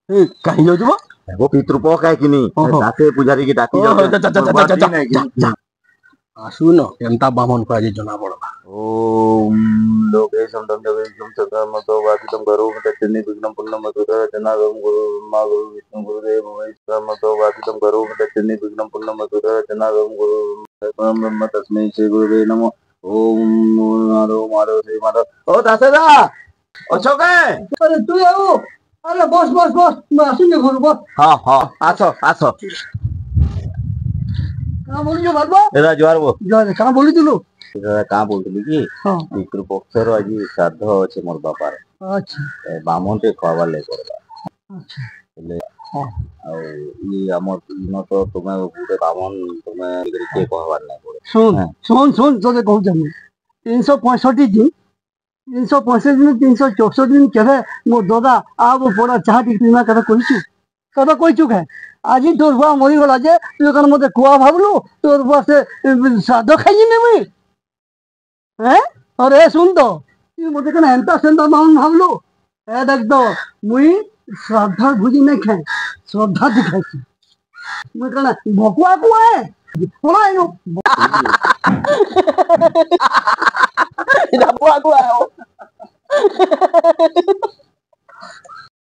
कहीं लो जुबो वो पितृपक्ष है कि नहीं दासे पुजारी की डाकी जाओ आसुन एंता बामन को आज जना पड़ला ओम लोके संतम देवम सदामतो वासितम करो तत्नि विघ्नं पुण्यम तुरा जनागम गुरु ब्रह्मा गुरु विष्णु गुरुदेव महेश्वरमतो वासितम करो तत्नि विघ्नं पुण्यम तुरा जनागम गुरु ब्रह्मा तस्मै श्री गुरुवे नमो ओम मारो मारो श्री मारो ओ दासेदा अच्छो के अरे तू आओ अरे बस बस बस मैं आसुने घर बस हां हां आसो आसो का बोलियो बाबा एदा जुआर वो जा का बोली दिलो का बोलती कि हां पितृपक्षर आज श्राद्ध अच्छे मोर बापार अच्छा बामन टे खवार ले करला अच्छा ले ଆଉ ଇ ଆମର ଦିନ ତ ତୁମେ ଗୋଟେ ବାମନ ତୁମେ କିଏ କହିବାର ନାହିଁ ପଡେ सुन सुन सुन तो कहूँ मैं 365 दिन 365 दिन 364 दिन केवे मो दादा आब पड़ा चाह टी पीमा कदा कहिचु है आज तोर बुआ मरी गला जे तू कन मते कुआ भाबलु तोर बुआ से सादो खाई ने मुई हैं अरे सुन तो तू मते कन एंता सेंता माउन भाबलु ए देख तो मुई श्रद्धा भुजी नहीं खाए श्रद्धा दिखाई मुई कन भकुआ कुआ है बोला